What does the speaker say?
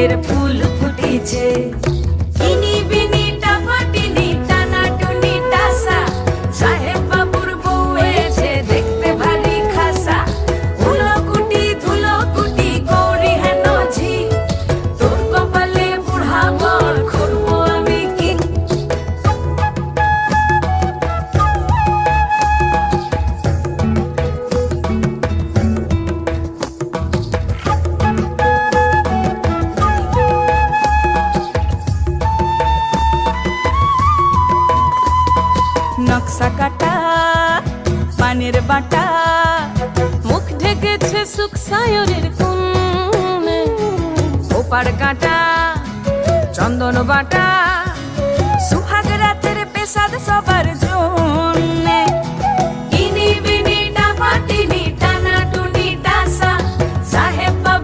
ভাগ্যের ফুল ফুটেছে। ইনি বিনি টাপাটিনি টানা টুনি টাসা, সাহেব বাবুর বউ এসে দেখতে ভারী খাসা। ধুলো কুটি গৌরী হেন ঝি, তোর কপালে বুড়া বর করবো আমি কি। নকশা কাটা পানের বাটা, মুখ ঢেকেছে সুখ সায়রের কোণে। ওপার কাটা চন্দন বাটা, সুহাগ রাতের পেশাদ সবার